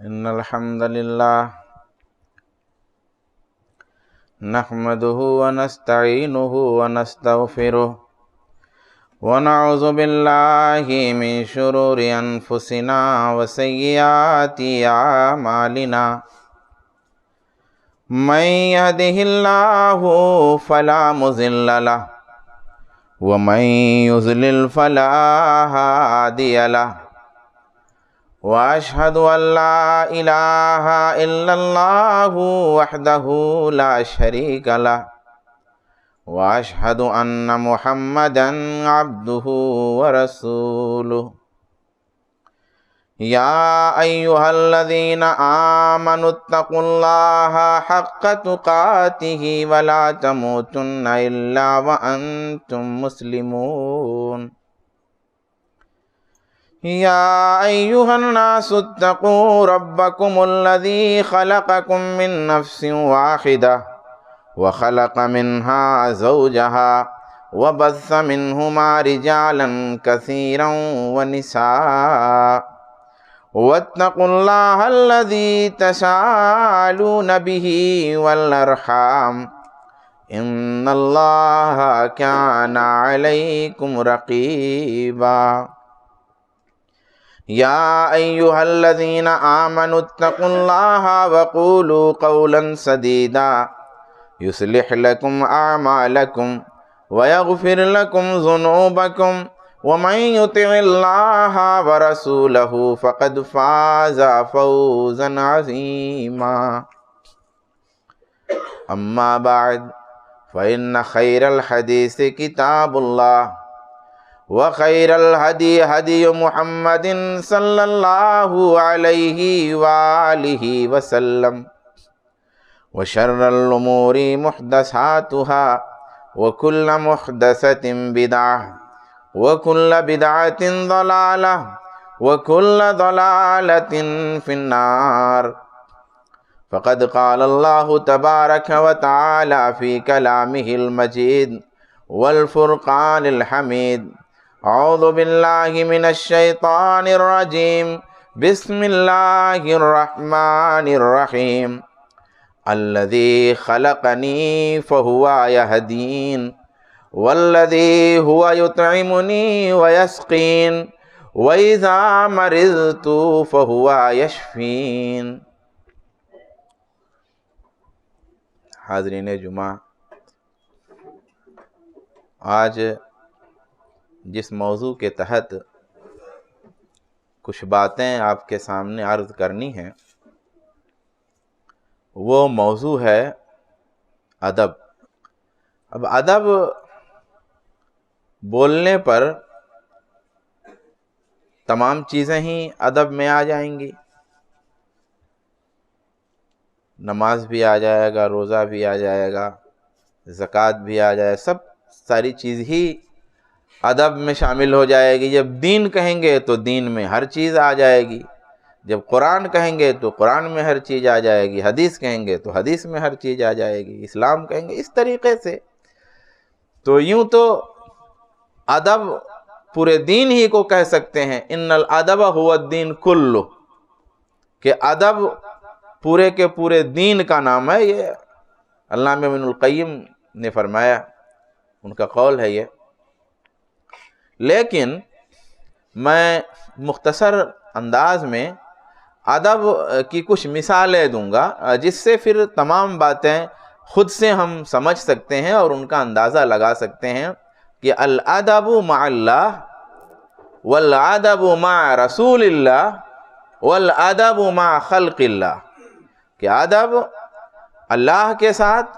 إن الحمد لله نحمده ونستعينه ونستغفره ونعوذ بالله من شرور أنفسنا وسيئات أعمالنا من يهده الله فلا مضل له ومن يضلل فلا هادي له وأشهد أن لا إله إلا الله وحده لا شريك له وأشهد أن محمدا عبده ورسوله يا أيها الذين آمنوا اتقوا الله حق تقاته ولا تموتن إلا وأنتم مسلمون يا أيها الناس اتقوا ربكم الذي خلقكم من نفس واحدة وخلق منها زوجها وبث منهما رجالا كثيرا ونساء واتقوا الله الذي تساءلون به والأرحام إن الله كان عليكم رقيبا يا أيها الذين آمنوا اتقوا الله وقولوا قولا سديدا يصلح لكم أعمالكم ويغفر لكم ذنوبكم ومن يطع الله ورسوله فقد فاز فوزا عظيما أما بعد فإن خير الحديث كتاب الله وخير الهدي هدي محمد صلى الله عليه وآله وسلم وشر الأمور محدثاتها وكل محدثة بدعة وكل بدعة ضلالة وكل ضلالة في النار فقد قال الله تبارك وتعالى في كلامه المجيد والفرقان الحميد أعوذ بالله من الشيطان الرجيم بسم الله الرحمن الرحيم الذي خلقني فهو يهدين والذي هو يطعمني ويسقين وإذا مرضت فهو يشفين. حاضرین جمعہ، آج جس موضوع کے تحت کچھ باتیں آپ کے سامنے عرض کرنی ہیں وہ موضوع ہے ادب. اب ادب بولنے پر تمام چیزیں ہی ادب میں آ جائیں گی. نماز بھی آ جائے گا، روزہ بھی آ جائے گا، زکوٰۃ بھی آ جائے گا، سب ساری چیز ہی ادب میں شامل ہو جائے گی. جب دین کہیں گے تو دین میں ہر چیز آ جائے گی، جب قرآن کہیں گے تو قرآن میں ہر چیز آ جائے گی، حدیث کہیں گے تو حدیث میں ہر چیز آ جائے گی، اسلام کہیں گے. اس طریقے سے تو یوں تو ادب پورے دین ہی کو کہہ سکتے ہیں. ان الادب هو الدین کلہ، کہ ادب پورے کے پورے دین کا نام ہے. یہ علامہ ابن القیم نے فرمایا، ان کا قول ہے یہ. لیکن میں مختصر انداز میں ادب کی کچھ مثالیں دوں گا جس سے پھر تمام باتیں خود سے ہم سمجھ سکتے ہیں اور ان کا اندازہ لگا سکتے ہیں کہ الادب مع اللہ والادب مع رسول اللہ والادب مع خلق اللہ، کہ ادب اللہ کے ساتھ،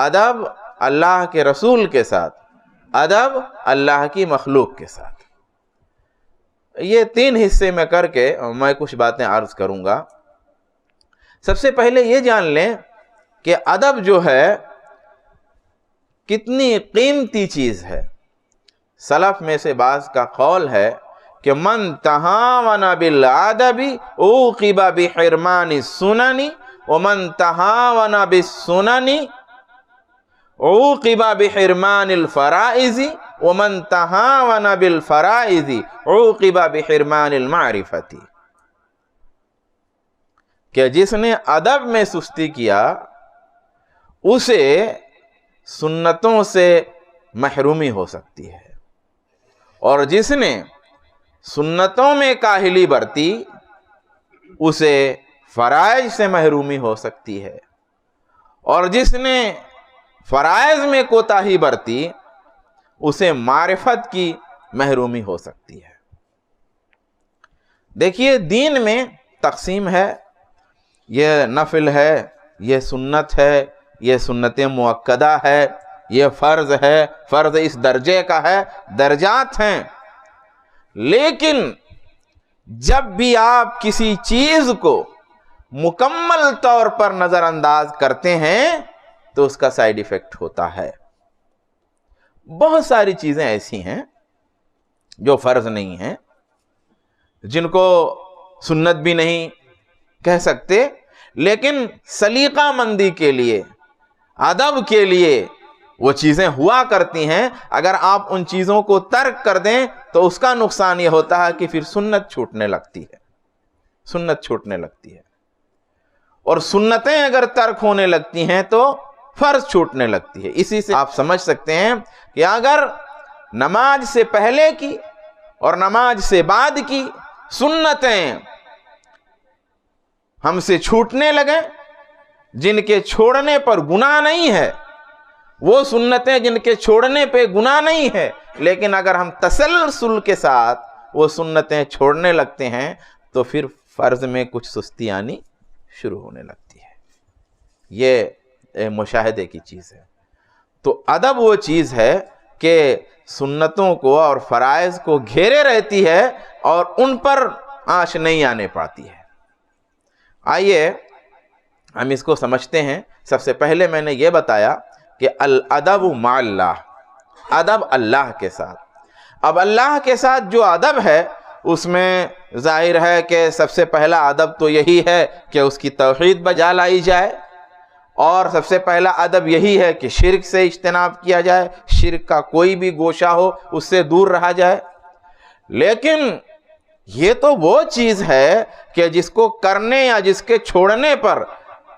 ادب اللہ کے رسول کے ساتھ، ادب اللہ کی مخلوق کے ساتھ. یہ تین حصے میں کر کے میں کچھ باتیں عرض کروں گا. سب سے پہلے یہ جان لیں کہ ادب جو ہے کتنی قیمتی چیز ہے. سلف میں سے بعض کا قول ہے کہ من تہاون بالادب عوقب بحرمان السنن ومن تہاون بالسنن عوقب بحرمان الفرائض ومن تہاون بالفرائض عوقب بحرمان المعرفت. کہ جس نے ادب میں سستی کیا اسے سنتوں سے محرومی ہو سکتی ہے، اور جس نے سنتوں میں کاہلی برتی اسے فرائض سے محرومی ہو سکتی ہے، اور جس نے فرائض میں کوتاہی برتی اسے معرفت کی محرومی ہو سکتی ہے۔ دیکھیے دین میں تقسیم ہے، یہ نفل ہے، یہ سنت ہے، یہ سنت مؤکدہ ہے، یہ فرض ہے، فرض اس درجے کا ہے، درجات ہیں۔ لیکن جب بھی آپ کسی چیز کو مکمل طور پر نظر انداز کرتے ہیں تو اس کا سائیڈ ایفیکٹ ہوتا ہے۔ بہت ساری چیزیں ایسی ہیں جو فرض نہیں ہیں، جن کو سنت بھی نہیں کہہ سکتے، لیکن سلیقہ مندی کے لیے، ادب کے لیے وہ چیزیں ہوا کرتی ہیں۔ اگر آپ ان چیزوں کو ترک کر دیں تو اس کا نقصان یہ ہوتا ہے کہ پھر سنت چھوٹنے لگتی ہے، سنت چھوٹنے لگتی ہے، اور سنتیں اگر ترک ہونے لگتی ہیں تو فرض چھوٹنے لگتی ہے۔ اسی سے آپ سمجھ سکتے ہیں کہ اگر نماز سے پہلے کی اور نماز سے بعد کی سنتیں ہم سے چھوٹنے لگیں، جن کے چھوڑنے پر گناہ نہیں ہے، وہ سنتیں جن کے چھوڑنے پہ گناہ نہیں ہے، لیکن اگر ہم تسلسل کے ساتھ وہ سنتیں چھوڑنے لگتے ہیں تو پھر فرض میں کچھ سستی آنی شروع ہونے لگتی ہے۔ یہ مشاہدے کی چیز ہے۔ تو ادب وہ چیز ہے کہ سنتوں کو اور فرائض کو گھیرے رہتی ہے اور ان پر آنچ نہیں آنے پاتی ہے۔ آئیے ہم اس کو سمجھتے ہیں۔ سب سے پہلے میں نے یہ بتایا کہ الادب مع اللہ، ادب اللہ کے ساتھ۔ اب اللہ کے ساتھ جو ادب ہے اس میں ظاہر ہے کہ سب سے پہلا ادب تو یہی ہے کہ اس کی توحید بجا لائی جائے، اور سب سے پہلا ادب یہی ہے کہ شرک سے اجتناب کیا جائے، شرک کا کوئی بھی گوشہ ہو اس سے دور رہا جائے۔ لیکن یہ تو وہ چیز ہے کہ جس کو کرنے یا جس کے چھوڑنے پر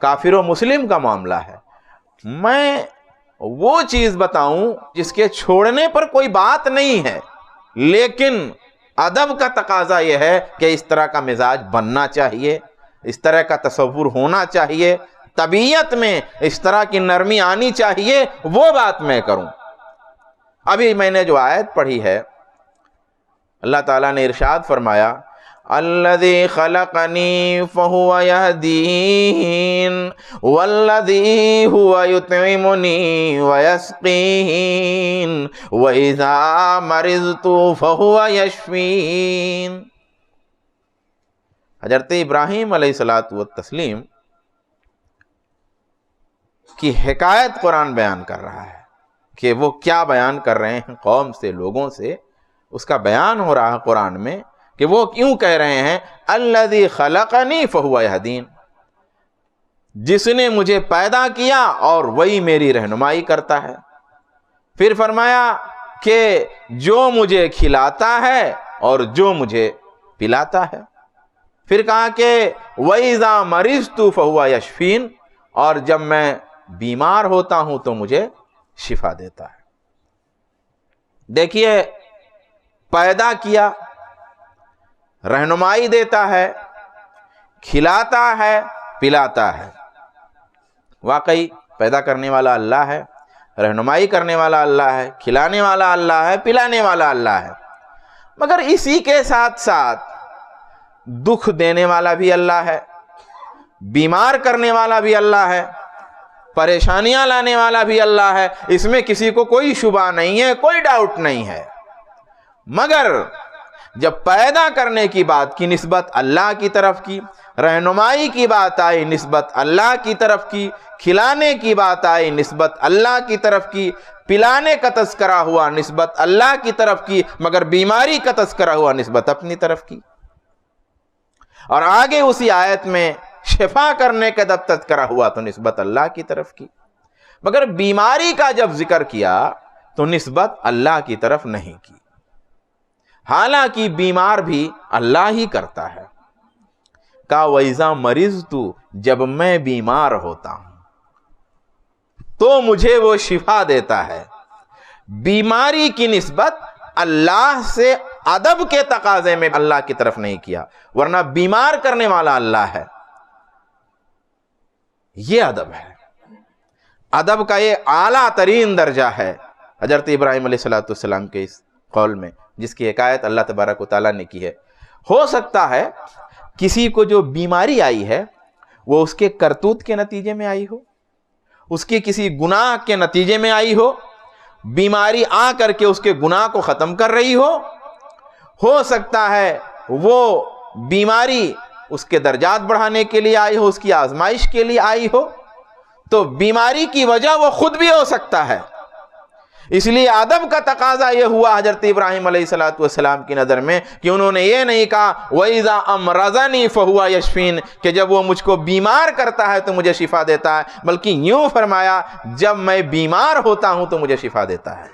کافر و مسلم کا معاملہ ہے۔ میں وہ چیز بتاؤں جس کے چھوڑنے پر کوئی بات نہیں ہے، لیکن ادب کا تقاضا یہ ہے کہ اس طرح کا مزاج بننا چاہیے، اس طرح کا تصور ہونا چاہیے، طبیعت میں اس طرح کی نرمی آنی چاہیے، وہ بات میں کروں۔ ابھی میں نے جو آیت پڑھی ہے، اللہ تعالیٰ نے ارشاد فرمایا الذی خلقنی فہو یہدین والذی ہوا یطعمنی ویسقین وَإِذَا مَرِضْتُ فَهُوَ یشفین۔ حضرت ابراہیم علیہ السلام کی حکایت قرآن بیان کر رہا ہے کہ وہ کیا بیان کر رہے ہیں قوم سے، لوگوں سے، اس کا بیان ہو رہا ہے قرآن میں کہ وہ کیوں کہہ رہے ہیں الذی خلقنی فہو یہدین، جس نے مجھے پیدا کیا اور وہی میری رہنمائی کرتا ہے۔ پھر فرمایا کہ جو مجھے کھلاتا ہے اور جو مجھے پلاتا ہے۔ پھر کہا کہ وَإِذَا مَرِضْتُ فَهُوَ یشفین، اور جب میں بیمار ہوتا ہوں تو مجھے شفا دیتا ہے۔ دیکھیے پیدا کیا، رہنمائی دیتا ہے، کھلاتا ہے، پلاتا ہے۔ واقعی پیدا کرنے والا اللہ ہے، رہنمائی کرنے والا اللہ ہے، کھلانے والا اللہ ہے، پلانے والا اللہ ہے۔ مگر اسی کے ساتھ ساتھ دکھ دینے والا بھی اللہ ہے، بیمار کرنے والا بھی اللہ ہے، پریشانیاں لانے والا بھی اللہ ہے۔ اس میں کسی کو کوئی شبہ نہیں ہے، کوئی ڈاؤٹ نہیں ہے۔ مگر جب پیدا کرنے کی بات کی نسبت اللہ کی طرف کی، رہنمائی کی بات آئی نسبت اللہ کی طرف کی، کھلانے کی بات آئی نسبت اللہ کی طرف کی، پلانے کا تذکرہ ہوا نسبت اللہ کی طرف کی، مگر بیماری کا تذکرہ ہوا نسبت اپنی طرف کی، اور آگے اسی آیت میں شفا کرنے کا جب تذکرہ ہوا تو نسبت اللہ کی طرف کی، مگر بیماری کا جب ذکر کیا تو نسبت اللہ کی طرف نہیں کی، حالانکہ بیمار بھی اللہ ہی کرتا ہے۔ کہا وَإِذَا مَرِضْتُ، جب میں بیمار ہوتا ہوں تو مجھے وہ شفا دیتا ہے۔ بیماری کی نسبت اللہ سے ادب کے تقاضے میں اللہ کی طرف نہیں کیا، ورنہ بیمار کرنے والا اللہ ہے۔ یہ ادب ہے، ادب کا یہ اعلیٰ ترین درجہ ہے۔ حضرت ابراہیم علیہ السلام کے اس قول میں، جس کی حکایت اللہ تبارک و تعالیٰ نے کی ہے، ہو سکتا ہے کسی کو جو بیماری آئی ہے وہ اس کے کرتوت کے نتیجے میں آئی ہو، اس کی کسی گناہ کے نتیجے میں آئی ہو، بیماری آ کر کے اس کے گناہ کو ختم کر رہی ہو سکتا ہے وہ بیماری اس کے درجات بڑھانے کے لیے آئی ہو، اس کی آزمائش کے لیے آئی ہو، تو بیماری کی وجہ وہ خود بھی ہو سکتا ہے۔ اس لیے ادب کا تقاضا یہ ہوا حضرت ابراہیم علیہ السلام کی نظر میں کہ انہوں نے یہ نہیں کہا وَإِذَا أَمْرَضَنِي فَهُوَ يَشْفِينِ، کہ جب وہ مجھ کو بیمار کرتا ہے تو مجھے شفا دیتا ہے، بلکہ یوں فرمایا جب میں بیمار ہوتا ہوں تو مجھے شفا دیتا ہے۔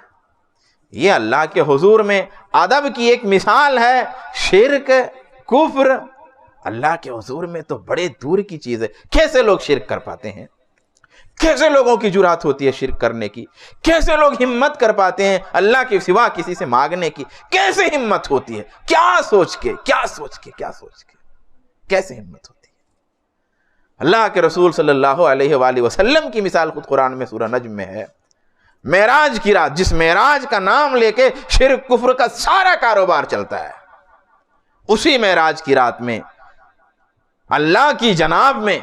یہ اللہ کے حضور میں ادب کی ایک مثال ہے۔ شرک، کفر اللہ کے حضور میں تو بڑے دور کی چیز ہے۔ کیسے لوگ شرک کر پاتے ہیں؟ کیسے لوگوں کی جرات ہوتی ہے شرک کرنے کی؟ کیسے لوگ ہمت کر پاتے ہیں اللہ کے سوا کسی سے مانگنے کی؟ کیسے ہمت ہوتی ہے؟ کیا سوچ کے کیسے ہمت ہوتی ہے؟ اللہ کے رسول صلی اللہ علیہ وآلہ وسلم کی مثال خود قرآن میں سورہ نجم میں ہے۔ معراج کی رات، جس معراج کا نام لے کے شرک کفر کا سارا کاروبار چلتا ہے، اسی معراج کی رات میں اللہ کی جناب میں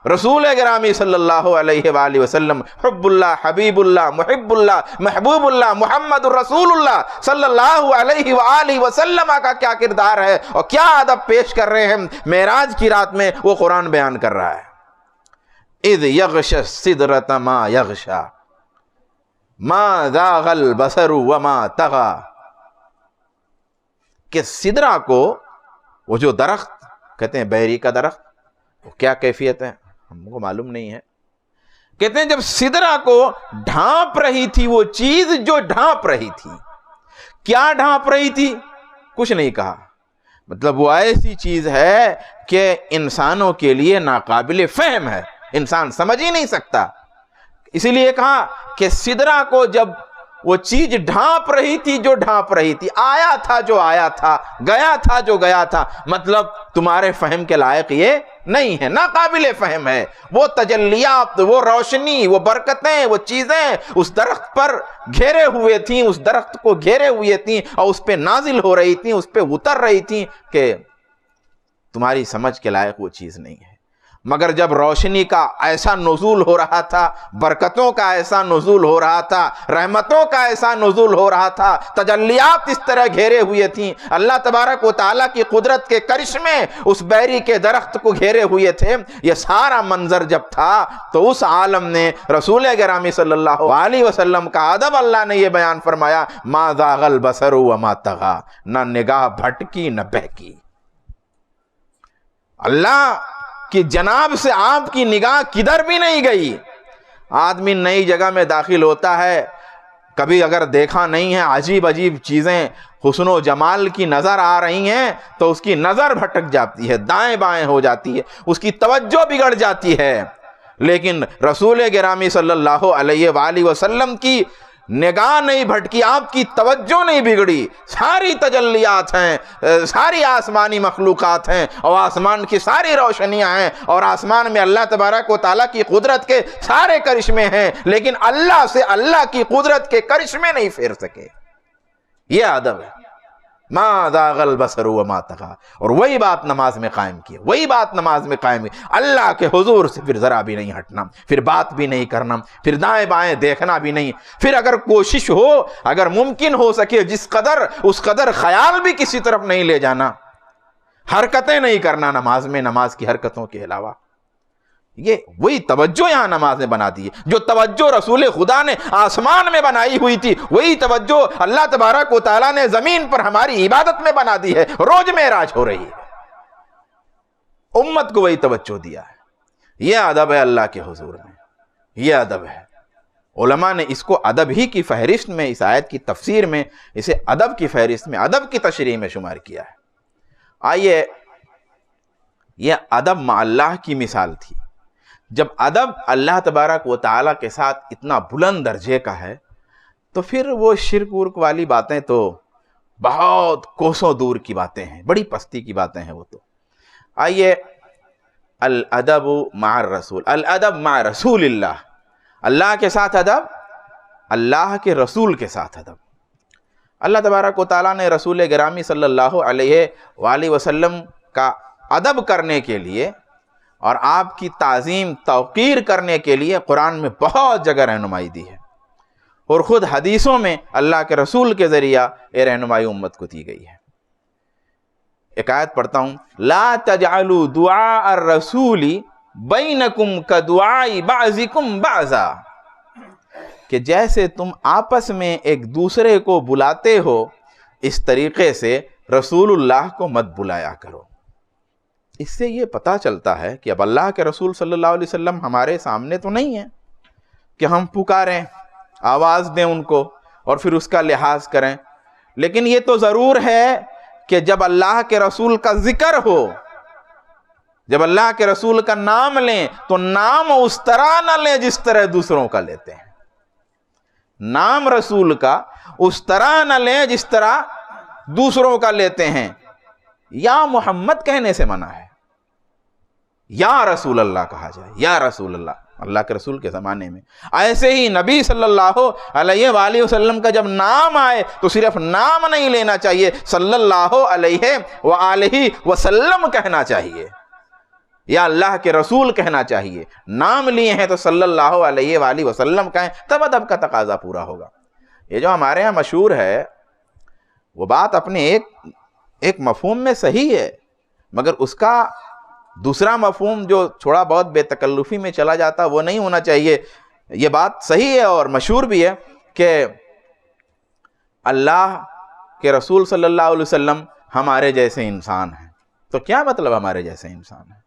رسول گرامی صلی اللہ علیہ وآلہ وسلم حب اللہ، حبیب اللہ، محب اللہ، محبوب اللہ، محمد الرسول اللہ صلی اللہ علیہ وآلہ وسلم کا کیا کردار ہے اور کیا ادب پیش کر رہے ہیں معراج کی رات میں، وہ قرآن بیان کر رہا ہے۔ اذ یغشی السدرۃ ما یغشی ما زاغ البصر وما طغی، کہ سدرہ کو، وہ جو درخت کہتے ہیں بیری کا درخت، وہ کیا کیفیت ہے ہم کو معلوم نہیں ہے، کہتے ہیں جب سدرہ کو ڈھانپ رہی تھی، وہ چیز جو ڈھانپ رہی تھی، کیا ڈھانپ رہی تھی؟ کچھ نہیں کہا، مطلب وہ ایسی چیز ہے کہ انسانوں کے لیے ناقابل فہم ہے، انسان سمجھ ہی نہیں سکتا۔ اسی لیے کہا کہ سدرہ کو جب وہ چیز ڈھانپ رہی تھی جو ڈھانپ رہی تھی، آیا تھا جو آیا تھا، گیا تھا جو گیا تھا، مطلب تمہارے فہم کے لائق یہ نہیں ہے، ناقابل فہم ہے۔ وہ تجلیات، وہ روشنی، وہ برکتیں، وہ چیزیں اس درخت پر گھیرے ہوئے تھیں، اس درخت کو گھیرے ہوئے تھیں اور اس پہ نازل ہو رہی تھیں، اس پہ اتر رہی تھیں، کہ تمہاری سمجھ کے لائق وہ چیز نہیں ہے۔ مگر جب روشنی کا ایسا نزول ہو رہا تھا، برکتوں کا ایسا نزول ہو رہا تھا، رحمتوں کا ایسا نزول ہو رہا تھا، تجلیات اس طرح گھیرے ہوئے تھیں، اللہ تبارک و تعالیٰ کی قدرت کے کرشمے اس بیری کے درخت کو گھیرے ہوئے تھے، یہ سارا منظر جب تھا تو اس عالم نے رسول گرامی صلی اللہ علیہ وسلم کا ادب اللہ نے یہ بیان فرمایا، ما زاغ البصر وما طغی، نہ نگاہ بھٹکی نہ بہکی۔ اللہ کہ جناب سے آپ کی نگاہ کدھر بھی نہیں گئی۔ آدمی نئی جگہ میں داخل ہوتا ہے، کبھی اگر دیکھا نہیں ہے، عجیب عجیب چیزیں حسن و جمال کی نظر آ رہی ہیں تو اس کی نظر بھٹک جاتی ہے، دائیں بائیں ہو جاتی ہے، اس کی توجہ بگڑ جاتی ہے۔ لیکن رسول گرامی صلی اللہ علیہ وآلہ وسلم کی نگاہ نہیں بھٹکی، آپ کی توجہ نہیں بگڑی، ساری تجلیات ہیں، ساری آسمانی مخلوقات ہیں اور آسمان کی ساری روشنیاں ہیں اور آسمان میں اللہ تبارک و تعالیٰ کی قدرت کے سارے کرشمے ہیں، لیکن اللہ سے اللہ کی قدرت کے کرشمے نہیں پھیر سکے۔ یہ ادب ہے، ما زاغ البصر وما طغی۔ اور وہی بات نماز میں قائم کی، وہی بات نماز میں قائم کی، اللہ کے حضور سے پھر ذرا بھی نہیں ہٹنا، پھر بات بھی نہیں کرنا، پھر دائیں بائیں دیکھنا بھی نہیں، پھر اگر کوشش ہو، اگر ممکن ہو سکے جس قدر اس قدر خیال بھی کسی طرف نہیں لے جانا، حرکتیں نہیں کرنا نماز میں، نماز کی حرکتوں کے علاوہ۔ یہ وہی توجہ یہاں نماز نے بنا دی ہے، جو توجہ رسول خدا نے آسمان میں بنائی ہوئی تھی، وہی توجہ اللہ تبارک و تعالیٰ نے زمین پر ہماری عبادت میں بنا دی ہے، روز معراج ہو رہی ہے، امت کو وہی توجہ دیا ہے۔ یہ ادب ہے اللہ کے حضور میں، یہ ادب ہے۔ علماء نے اس کو ادب ہی کی فہرست میں، اس آیت کی تفسیر میں اسے ادب کی فہرست میں، ادب کی تشریح میں شمار کیا ہے۔ آئیے یہ ادب مع اللہ کی مثال تھی۔ جب ادب اللہ تبارک و تعالیٰ کے ساتھ اتنا بلند درجے کا ہے تو پھر وہ شرک ورک والی باتیں تو بہت کوسوں دور کی باتیں ہیں، بڑی پستی کی باتیں ہیں وہ تو۔ آئیے، الادب مع الرسول، الادب مع رسول اللہ، اللہ کے ساتھ ادب، اللہ کے رسول کے ساتھ ادب۔ اللہ تبارک و تعالیٰ نے رسول گرامی صلی اللہ علیہ وآلہ وسلم کا ادب کرنے کے لیے اور آپ کی تعظیم توقیر کرنے کے لیے قرآن میں بہت جگہ رہنمائی دی ہے، اور خود حدیثوں میں اللہ کے رسول کے ذریعہ یہ رہنمائی امت کو دی گئی ہے۔ ایک آیت پڑھتا ہوں، لا تجعلوا دعاء الرسول بینکم کدعاء بعضکم بعضا، کہ جیسے تم آپس میں ایک دوسرے کو بلاتے ہو اس طریقے سے رسول اللہ کو مت بلایا کرو۔ اس سے یہ پتہ چلتا ہے کہ اب اللہ کے رسول صلی اللہ علیہ وسلم ہمارے سامنے تو نہیں ہیں کہ ہم پکاریں، آواز دیں ان کو اور پھر اس کا لحاظ کریں، لیکن یہ تو ضرور ہے کہ جب اللہ کے رسول کا ذکر ہو، جب اللہ کے رسول کا نام لیں تو نام اس طرح نہ لیں جس طرح دوسروں کا لیتے ہیں، نام رسول کا اس طرح نہ لیں جس طرح دوسروں کا لیتے ہیں۔ یا محمد کہنے سے منع ہے، یا رسول اللہ کہا جائے، یا رسول اللہ، اللہ کے رسول کے زمانے میں۔ ایسے ہی نبی صلی اللہ علیہ وآلہ وسلم کا جب نام آئے تو صرف نام نہیں لینا چاہیے، صلی اللہ علیہ وآلہ وسلم کہنا چاہیے، یا اللہ کے رسول کہنا چاہیے۔ نام لیے ہیں تو صلی اللہ علیہ وآلہ وسلم کہیں، تب ادب کا تقاضا پورا ہوگا۔ یہ جو ہمارے ہاں مشہور ہے وہ بات اپنے ایک مفہوم میں صحیح ہے، مگر اس کا دوسرا مفہوم جو تھوڑا بہت بے تکلفی میں چلا جاتا وہ نہیں ہونا چاہیے۔ یہ بات صحیح ہے اور مشہور بھی ہے کہ اللہ کے رسول صلی اللہ علیہ وسلم ہمارے جیسے انسان ہیں۔ تو کیا مطلب ہمارے جیسے انسان ہیں؟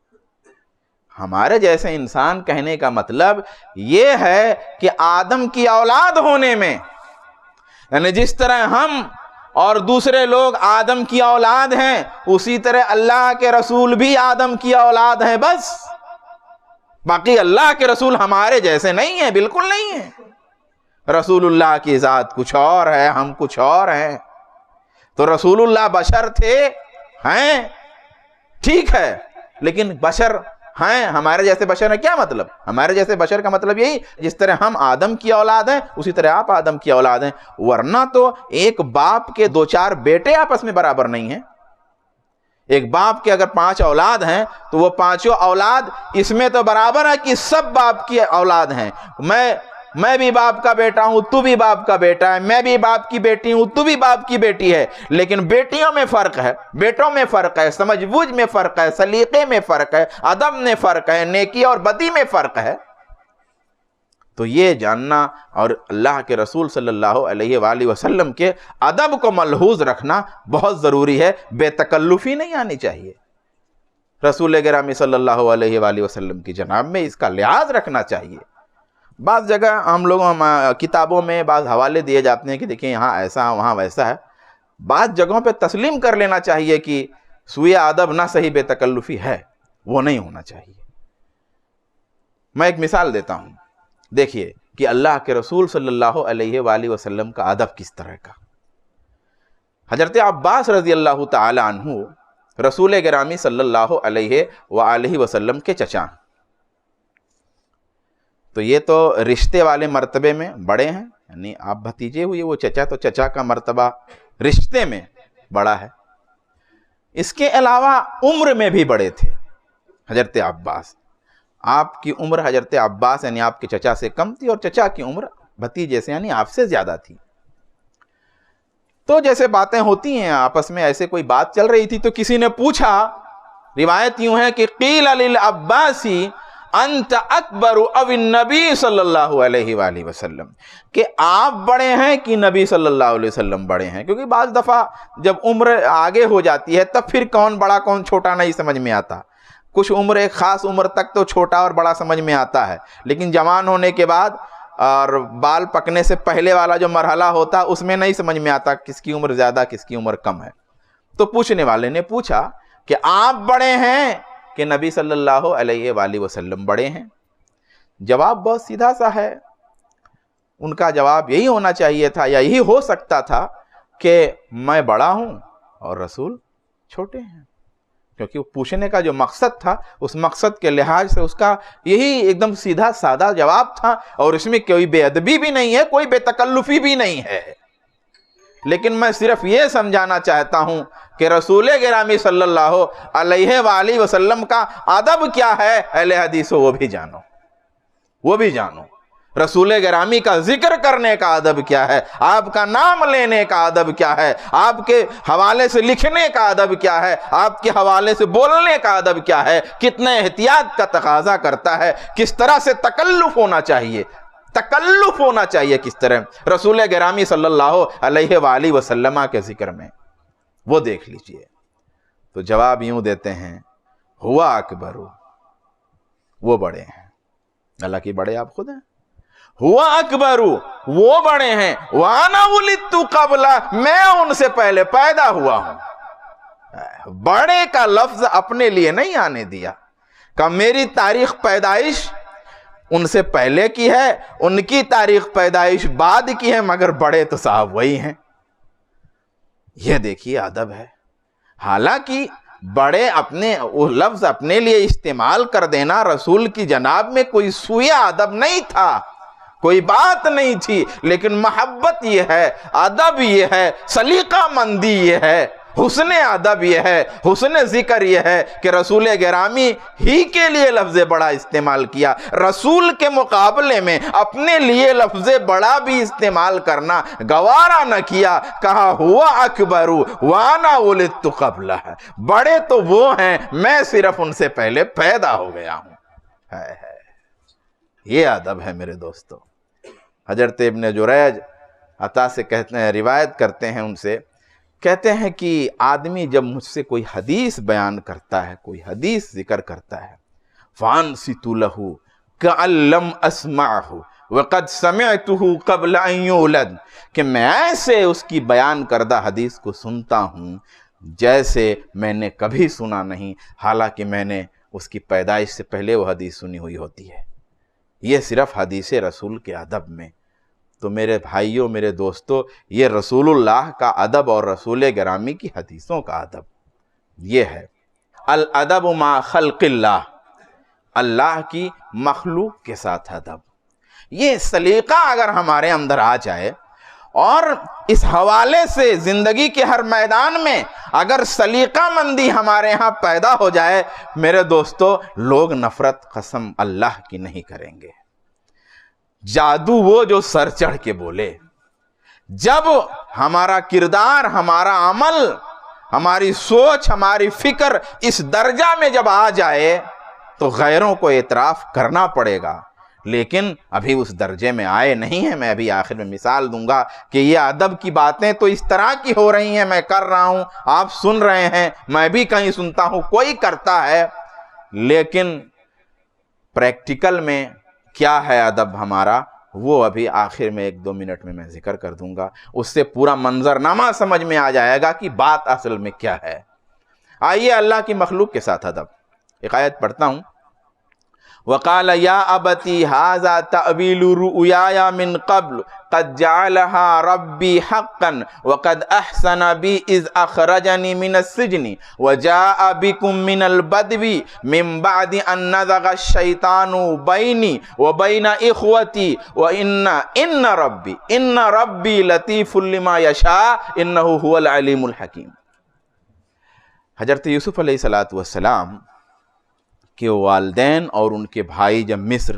ہمارے جیسے انسان کہنے کا مطلب یہ ہے کہ آدم کی اولاد ہونے میں، یعنی جس طرح ہم اور دوسرے لوگ آدم کی اولاد ہیں، اسی طرح اللہ کے رسول بھی آدم کی اولاد ہیں، بس۔ باقی اللہ کے رسول ہمارے جیسے نہیں ہیں، بالکل نہیں ہیں۔ رسول اللہ کی ذات کچھ اور ہے، ہم کچھ اور ہیں۔ تو رسول اللہ بشر تھے، ہیں، ٹھیک ہے، لیکن بشر ہیں، ہمارے جیسے بشر ہیں۔ کیا مطلب؟ ہمارے جیسے بشر کا مطلب یہی، جس طرح ہم آدم کی اولاد ہیں اسی طرح آپ آدم کی اولاد ہیں، ورنہ تو ایک باپ کے 2-4 بیٹے آپس میں برابر نہیں ہیں۔ ایک باپ کے اگر 5 اولاد ہیں تو وہ 5 اولاد اس میں تو برابر ہے کہ سب باپ کی اولاد ہیں۔ میں بھی باپ کا بیٹا ہوں، تو بھی باپ کا بیٹا ہے، میں بھی باپ کی بیٹی ہوں، تو بھی باپ کی بیٹی ہے، لیکن بیٹیوں میں فرق ہے، بیٹوں میں فرق ہے، سمجھ بوجھ میں فرق ہے، سلیقے میں فرق ہے، ادب میں فرق ہے، نیکی اور بدی میں فرق ہے۔ تو یہ جاننا اور اللہ کے رسول صلی اللہ علیہ وآلہ وسلم کے ادب کو ملحوظ رکھنا بہت ضروری ہے، بے تکلفی نہیں آنی چاہیے۔ رسول گرامی صلی اللہ علیہ وآلہ وسلم کی جناب میں اس کا لحاظ رکھنا چاہیے۔ بعض جگہ ہم لوگوں کتابوں میں بعض حوالے دیے جاتے ہیں کہ دیکھیں یہاں ایسا وہاں ویسا ہے، بعض جگہوں پہ تسلیم کر لینا چاہیے کہ سوئے ادب نہ صحیح بے تکلفی ہے، وہ نہیں ہونا چاہیے۔ میں ایک مثال دیتا ہوں، دیکھیے کہ اللہ کے رسول صلی اللہ علیہ وآلہ وسلم کا ادب کس طرح کا۔ حضرت عباس رضی اللہ تعالی عنہ رسول گرامی صلی اللہ علیہ وآلہ وسلم کے چچا، تو یہ تو رشتے والے مرتبے میں بڑے ہیں، یعنی آپ بھتیجے ہوئے، وہ چچا، تو چچا کا مرتبہ رشتے میں بڑا ہے۔ اس کے علاوہ عمر میں بھی بڑے تھے حضرت عباس۔ آپ کی عمر حضرت عباس یعنی آپ کے چچا سے کم تھی، اور چچا کی عمر بھتیجے سے یعنی آپ سے زیادہ تھی۔ تو جیسے باتیں ہوتی ہیں آپس میں، ایسے کوئی بات چل رہی تھی تو کسی نے پوچھا، روایت یوں ہے کہ قیل للعباسی انت اکبر او النبی صلی اللہ علیہ وآلہ وسلم، کہ آپ بڑے ہیں کہ نبی صلی اللہ علیہ وسلم بڑے ہیں، کیونکہ بعض دفعہ جب عمر آگے ہو جاتی ہے تب پھر کون بڑا کون چھوٹا نہیں سمجھ میں آتا۔ کچھ عمر، ایک خاص عمر تک تو چھوٹا اور بڑا سمجھ میں آتا ہے، لیکن جوان ہونے کے بعد اور بال پکنے سے پہلے والا جو مرحلہ ہوتا اس میں نہیں سمجھ میں آتا کس کی عمر زیادہ کس کی عمر کم ہے۔ تو پوچھنے والے نے پوچھا کہ آپ بڑے ہیں کہ نبی صلی اللہ علیہ وآلہ وسلم بڑے ہیں؟ جواب بہت سیدھا سا ہے. ان کا جواب یہی ہونا چاہیے تھا یا یہی ہو سکتا تھا کہ میں بڑا ہوں اور رسول چھوٹے ہیں. کیونکہ وہ پوچھنے کا جو مقصد تھا اس مقصد کے لحاظ سے اس کا یہی ایک دم سیدھا سادہ جواب تھا، اور اس میں کوئی بے ادبی بھی نہیں ہے، کوئی بے تکلفی بھی نہیں ہے. لیکن میں صرف یہ سمجھانا چاہتا ہوں کہ رسول گرامی صلی اللہ علیہ وآلہ وسلم کا ادب کیا ہے اہل حدیثوں، وہ بھی جانو، وہ بھی جانو. رسول گرامی کا ذکر کرنے کا ادب کیا ہے، آپ کا نام لینے کا ادب کیا ہے، آپ کے حوالے سے لکھنے کا ادب کیا ہے، آپ کے حوالے سے بولنے کا ادب کیا ہے، کتنے احتیاط کا تقاضا کرتا ہے، کس طرح سے تکلف ہونا چاہیے، تکلف ہونا چاہیے کس طرح رسول گرامی صلی اللہ علیہ وآلہ وسلم کے ذکر میں، وہ دیکھ لیجئے. تو جواب یوں دیتے ہیں، ہوا اکبر، وہ بڑے ہیں. اللہ کی بڑے آپ خود ہیں. ہوا اکبر، وہ بڑے ہیں. وانا ولدت قبل، میں ان سے پہلے پیدا ہوا ہوں. بڑے کا لفظ اپنے لیے نہیں آنے دیا کہ میری تاریخ پیدائش ان سے پہلے کی ہے، ان کی تاریخ پیدائش بعد کی ہے، مگر بڑے تو صاحب وہی ہیں. یہ دیکھیے ادب ہے. حالانکہ بڑے اپنے وہ لفظ اپنے لیے استعمال کر دینا رسول کی جناب میں کوئی سوء ادب نہیں تھا، کوئی بات نہیں تھی، لیکن محبت یہ ہے، ادب یہ ہے، سلیقہ مندی یہ ہے، حسن ادب یہ ہے، حسن ذکر یہ ہے کہ رسول گرامی ہی کے لیے لفظ بڑا استعمال کیا. رسول کے مقابلے میں اپنے لیے لفظ بڑا بھی استعمال کرنا گوارا نہ کیا. کہا ہوا اکبر وانا ولدت قبلہ، بڑے تو وہ ہیں، میں صرف ان سے پہلے پیدا ہو گیا ہوں. یہ ادب ہے میرے دوستو. حضرت ابن جریج عطا سے کہتے ہیں، روایت کرتے ہیں ان سے، کہتے ہیں کہ آدمی جب مجھ سے کوئی حدیث بیان کرتا ہے، کوئی حدیث ذکر کرتا ہے، فَأَنْصِتُ لَهُ كَأَن لَّمْ أَسْمَعْهُ وَقَدْ سَمِعْتُهُ قَبْلَ أَن يُولَدَ، کہ میں ایسے اس کی بیان کردہ حدیث کو سنتا ہوں جیسے میں نے کبھی سنا نہیں، حالانکہ میں نے اس کی پیدائش سے پہلے وہ حدیث سنی ہوئی ہوتی ہے. یہ صرف حدیث رسول کے ادب میں. تو میرے بھائیوں، میرے دوستو، یہ رسول اللہ کا ادب اور رسول گرامی کی حدیثوں کا ادب یہ ہے. الادب مع خلق اللہ، اللہ کی مخلوق کے ساتھ ادب. یہ سلیقہ اگر ہمارے اندر آ جائے اور اس حوالے سے زندگی کے ہر میدان میں اگر سلیقہ مندی ہمارے ہاں پیدا ہو جائے، میرے دوستو، لوگ نفرت قسم اللہ کی نہیں کریں گے. جادو وہ جو سر چڑھ کے بولے. جب ہمارا کردار، ہمارا عمل، ہماری سوچ، ہماری فکر اس درجہ میں جب آ جائے تو غیروں کو اعتراف کرنا پڑے گا. لیکن ابھی اس درجے میں آئے نہیں ہیں. میں ابھی آخر میں مثال دوں گا کہ یہ ادب کی باتیں تو اس طرح کی ہو رہی ہیں، میں کر رہا ہوں، آپ سن رہے ہیں، میں بھی کہیں سنتا ہوں، کوئی کرتا ہے، لیکن پریکٹیکل میں کیا ہے ادب ہمارا، وہ ابھی آخر میں 1-2 منٹ میں ذکر کر دوں گا. اس سے پورا منظرنامہ سمجھ میں آ جائے گا کہ بات اصل میں کیا ہے. آئیے اللہ کی مخلوق کے ساتھ ادب. ایک آیت پڑھتا ہوں. وَقَالَ يَا أَبَتِي هَذَا تَأْوِيلُ رُؤْيَايَ مِنْ قَبْلُ قَدْ جَعَلَهَا رَبِّي حَقًّا وَقَدْ أَحْسَنَ بِي إِذْ أَخْرَجَنِي مِنَ السِّجْنِ وَجَاءَ بِكُم مِّنَ الْبَدْوِ مِن بَعْدِ أَن نَّزَغَ الشَّيْطَانُ بَيْنِي وَبَيْنَ إِخْوَتِي وَإِنَّ رَبِّي لَطِيفٌ لِّمَا يَشَاءُ إِنَّهُ هُوَ الْعَلِيمُ الْحَكِيمُ. حضرت یوسف علیہ السلام کہ والدین اور ان کے بھائی جب مصر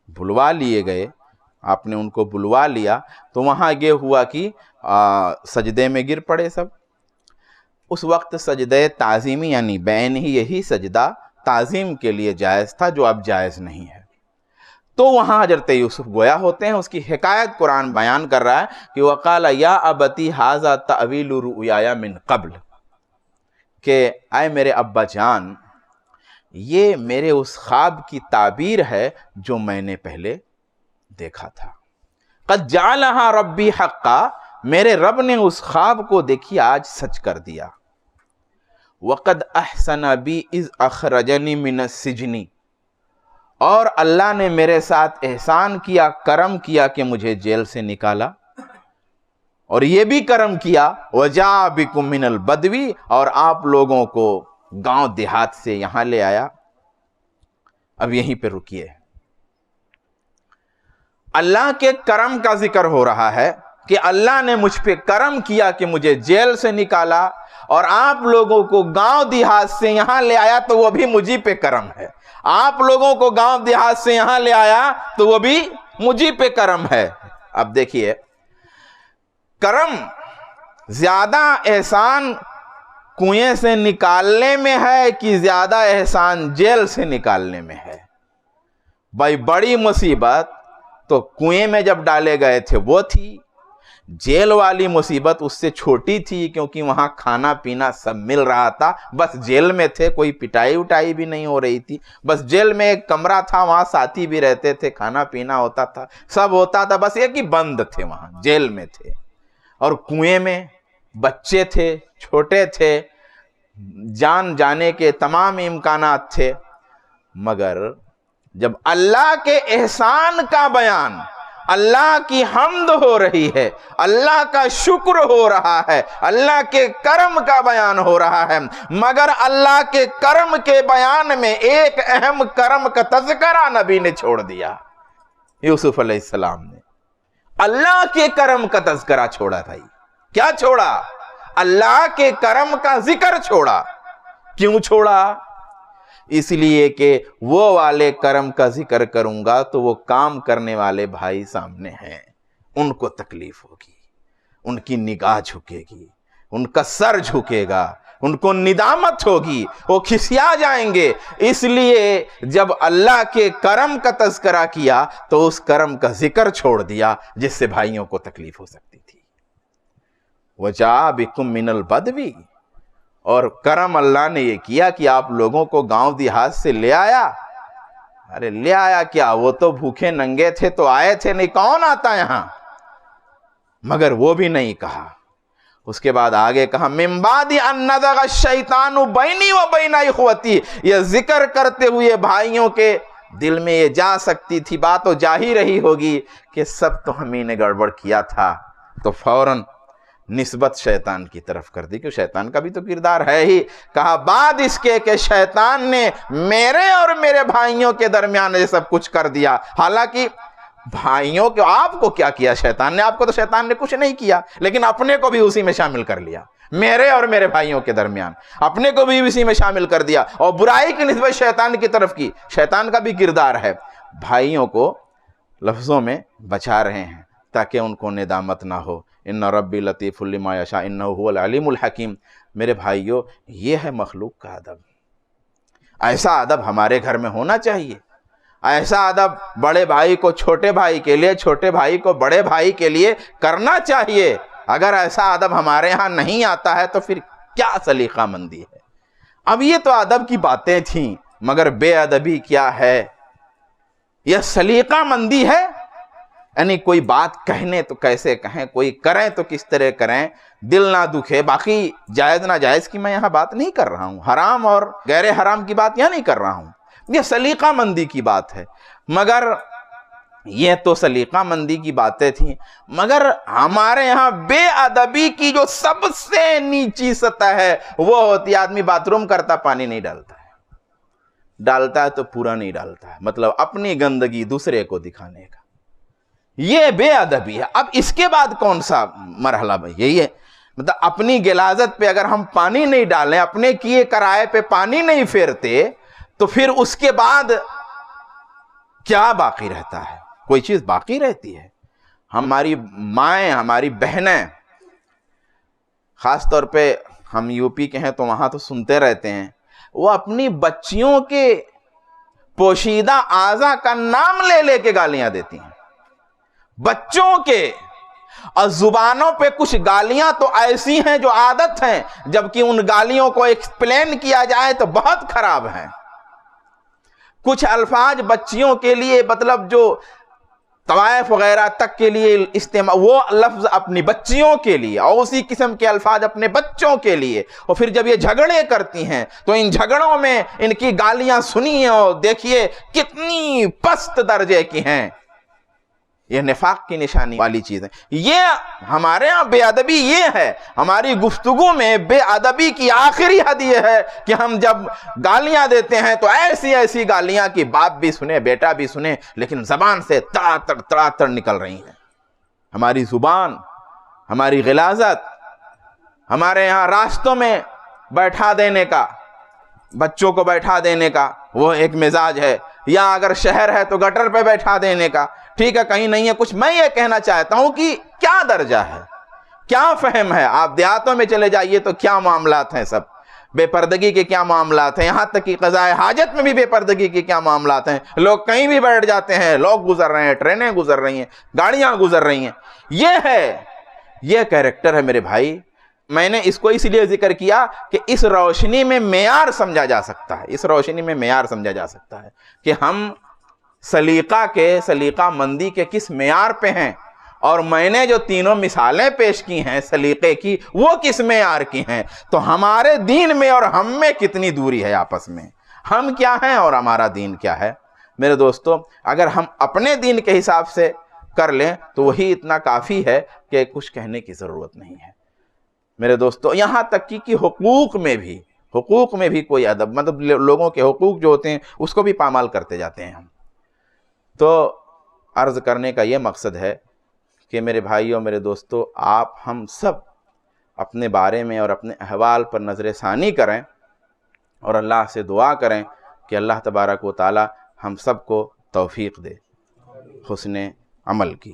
بلوا لیے گئے، آپ نے ان کو بلوا لیا، تو وہاں یہ ہوا کہ سجدے میں گر پڑے سب. اس وقت سجدہ تعظیمی یعنی بین ہی یہی سجدہ تعظیم کے لیے جائز تھا، جو اب جائز نہیں ہے. تو وہاں حضرت یوسف گویا ہوتے ہیں. اس کی حکایت قرآن بیان کر رہا ہے کہ وَقَالَ يَا أَبَتِي هَذَا تَأْوِيلُ رُؤْيَايَ مِنْ قَبْلُ، کہ اے میرے ابا جان، یہ میرے اس خواب کی تعبیر ہے جو میں نے پہلے دیکھا تھا. قد جعلها ربی حقا، میرے رب نے اس خواب کو دیکھی آج سچ کر دیا. وَقَدْ أَحْسَنَ بِي إِذْ أَخْرَجَنِي مِنَ السِّجْنِ، اور اللہ نے میرے ساتھ احسان کیا، کرم کیا کہ مجھے جیل سے نکالا، اور یہ بھی کرم کیا وَجَاءَ بِكُم مِّنَ الْبَدْوِ، اور آپ لوگوں کو گاؤں دیہات سے یہاں لے آیا۔ اب یہیں پہ رکیے، اللہ کے کرم کا ذکر ہو رہا ہے کہ اللہ نے مجھ پہ کرم کیا کہ مجھے جیل سے نکالا اور آپ لوگوں کو گاؤں دیہات سے یہاں لے آیا، تو وہ بھی مجھے پہ کرم ہے۔ آپ لوگوں کو گاؤں دیہات سے یہاں لے آیا تو وہ بھی مجھے پہ کرم ہے۔ اب دیکھیے، کرم زیادہ احسان کنویں سے نکالنے میں ہے کہ زیادہ احسان جیل سے نکالنے میں ہے؟ بھائی بڑی مصیبت تو کنویں میں جب ڈالے گئے تھے وہ تھی، جیل والی مصیبت اس سے چھوٹی تھی، کیونکہ وہاں کھانا پینا سب مل رہا تھا، بس جیل میں تھے، کوئی پٹائی اٹائی بھی نہیں ہو رہی تھی، بس جیل میں ایک کمرہ تھا، وہاں ساتھی بھی رہتے تھے، کھانا پینا ہوتا تھا، سب ہوتا تھا، بس یہ کہ بند تھے، وہاں جیل میں تھے۔ اور کنویں میں بچے تھے، چھوٹے تھے، جان جانے کے تمام امکانات تھے، مگر جب اللہ کے احسان کا بیان، اللہ کی حمد ہو رہی ہے، اللہ کا شکر ہو رہا ہے، اللہ کے کرم کا بیان ہو رہا ہے، مگر اللہ کے کرم کے بیان میں ایک اہم کرم کا تذکرہ نبی نے چھوڑ دیا، یوسف علیہ السلام نے۔ اللہ کے کرم کا تذکرہ چھوڑا بھائی۔ کیا چھوڑا؟ اللہ کے کرم کا ذکر چھوڑا۔ کیوں چھوڑا؟ اس لیے کہ وہ والے کرم کا ذکر کروں گا تو وہ کام کرنے والے بھائی سامنے ہیں، ان کو تکلیف ہوگی، ان کی نگاہ جھکے گی، ان کا سر جھکے گا، ان کو ندامت ہوگی، وہ کھسیا جائیں گے۔ اس لیے جب اللہ کے کرم کا تذکرہ کیا تو اس کرم کا ذکر چھوڑ دیا جس سے بھائیوں کو تکلیف ہو سکتی تھی۔ وَجَاءَ بِكُم مِّنَ الْبَدْوِ، اور کرم اللہ نے یہ کیا کہ آپ لوگوں کو گاؤں دیہات سے لے آیا۔ ارے لے آیا کیا، وہ تو بھوکے ننگے تھے تو آئے تھے، نہیں کون آتا یہاں؟ مگر وہ بھی نہیں کہا۔ اس کے بعد آگے کہا مِن بَعْدِ أَن نَزَغَ الشَّيْطَانُ بَيْنِي وَبَيْنَ إِخْوَتِي، یہ ذکر کرتے ہوئے بھائیوں کے دل میں یہ جا سکتی تھی، بات تو جا ہی رہی ہوگی کہ سب تو ہم ہی نے گڑبڑ کیا تھا، تو فوراً نسبت شیطان کی طرف کر دی، کہ شیطان کا بھی تو کردار ہے ہی۔ کہا بعد اس کے کہ شیطان نے میرے اور میرے بھائیوں کے درمیان یہ سب کچھ کر دیا، حالانکہ بھائیوں کے آپ کو کیا کیا شیطان نے؟ آپ کو تو شیطان نے کچھ نہیں کیا، لیکن اپنے کو بھی اسی میں شامل کر لیا، میرے اور میرے بھائیوں کے درمیان اپنے کو بھی اسی میں شامل کر دیا، اور برائی کی نسبت شیطان کی طرف کی۔ شیطان کا بھی کردار ہے، بھائیوں کو لفظوں میں بچا رہے ہیں تاکہ ان کو ندامت نہ ہو۔ ان ربی لطیف لما یشاء انہ هو العلیم الحکیم۔ میرے بھائیوں، یہ ہے مخلوق کا ادب۔ ایسا ادب ہمارے گھر میں ہونا چاہیے، ایسا ادب بڑے بھائی کو چھوٹے بھائی کے لیے، چھوٹے بھائی کو بڑے بھائی کے لیے کرنا چاہیے۔ اگر ایسا ادب ہمارے ہاں نہیں آتا ہے تو پھر کیا سلیقہ مندی ہے؟ اب یہ تو ادب کی باتیں تھیں، مگر بے ادبی کیا ہے؟ یہ سلیقہ مندی ہے؟ یعنی کوئی بات کہنے تو کیسے کہیں، کوئی کریں تو کس طرح کریں، دل نہ دکھے۔ باقی جائز ناجائز کی میں یہاں بات نہیں کر رہا ہوں، حرام اور غیر حرام کی بات یہاں نہیں کر رہا ہوں، یہ سلیقہ مندی کی بات ہے۔ مگر یہ تو سلیقہ مندی کی باتیں تھیں، مگر ہمارے یہاں بے ادبی کی جو سب سے نیچی سطح ہے وہ ہوتی ہے آدمی باتھ روم کرتا پانی نہیں ڈالتا ہے، ڈالتا ہے تو پورا نہیں ڈالتا ہے، مطلب اپنی گندگی دوسرے کو دکھانے کا، یہ بے ادبی ہے۔ اب اس کے بعد کون سا مرحلہ ہے؟ یہی ہے، مطلب اپنی غلاظت پہ اگر ہم پانی نہیں ڈالیں، اپنے کیے کرائے پہ پانی نہیں پھیرتے، تو پھر اس کے بعد کیا باقی رہتا ہے؟ کوئی چیز باقی رہتی ہے؟ ہماری مائیں، ہماری بہنیں، خاص طور پہ ہم یو پی کے ہیں تو وہاں تو سنتے رہتے ہیں، وہ اپنی بچیوں کے پوشیدہ اعضاء کا نام لے لے کے گالیاں دیتی ہیں، بچوں کے، اور زبانوں پہ کچھ گالیاں تو ایسی ہیں جو عادت ہیں، جبکہ ان گالیوں کو ایکسپلین کیا جائے تو بہت خراب ہیں۔ کچھ الفاظ بچیوں کے لیے مطلب جو طوائف وغیرہ تک کے لیے استعمال، وہ لفظ اپنی بچیوں کے لیے، اور اسی قسم کے الفاظ اپنے بچوں کے لیے، اور پھر جب یہ جھگڑے کرتی ہیں تو ان جھگڑوں میں ان کی گالیاں سنیے اور دیکھیے کتنی پست درجے کی ہیں۔ یہ نفاق کی نشانی والی چیز ہے۔ یہ ہمارے ہاں بے ادبی یہ ہے، ہماری گفتگو میں بے ادبی کی آخری حد یہ ہے کہ ہم جب گالیاں دیتے ہیں تو ایسی ایسی گالیاں کہ باپ بھی سنے بیٹا بھی سنے، لیکن زبان سے تڑاتڑ نکل رہی ہیں۔ ہماری زبان، ہماری غلاظت، ہمارے یہاں راستوں میں بیٹھا دینے کا، بچوں کو بیٹھا دینے کا وہ ایک مزاج ہے، یا اگر شہر ہے تو گٹر پہ بیٹھا دینے کا، ٹھیک ہے کہیں نہیں ہے کچھ۔ میں یہ کہنا چاہتا ہوں کہ کیا درجہ ہے، کیا فہم ہے؟ آپ دیہاتوں میں چلے جائیے تو کیا معاملات ہیں، سب بے پردگی کے کیا معاملات ہیں، یہاں تک کہ قضائے حاجت میں بھی بے پردگی کے کیا معاملات ہیں۔ لوگ کہیں بھی بیٹھ جاتے ہیں، لوگ گزر رہے ہیں، ٹرینیں گزر رہی ہیں، گاڑیاں گزر رہی ہیں۔ یہ کیریکٹر ہے میرے بھائی۔ میں نے اس کو اس لیے ذکر کیا کہ اس روشنی میں معیار سمجھا جا سکتا ہے، اس روشنی میں معیار سمجھا جا سکتا ہے کہ ہم سلیقہ مندی کے کس معیار پہ ہیں، اور میں نے جو تینوں مثالیں پیش کی ہیں سلیقے کی، وہ کس معیار کی ہیں۔ تو ہمارے دین میں اور ہم میں کتنی دوری ہے آپس میں، ہم کیا ہیں اور ہمارا دین کیا ہے۔ میرے دوستو، اگر ہم اپنے دین کے حساب سے کر لیں تو وہی اتنا کافی ہے کہ کچھ کہنے کی ضرورت نہیں ہے۔ میرے دوستو، یہاں تک کہ حقوق میں بھی کوئی ادب، مطلب لوگوں کے حقوق جو ہوتے ہیں اس کو بھی پامال کرتے جاتے ہیں ہم۔ تو عرض کرنے کا یہ مقصد ہے کہ میرے بھائیوں، میرے دوستو، آپ ہم سب اپنے بارے میں اور اپنے احوال پر نظر ثانی کریں اور اللہ سے دعا کریں کہ اللہ تبارک و تعالی ہم سب کو توفیق دے حسن عمل کی۔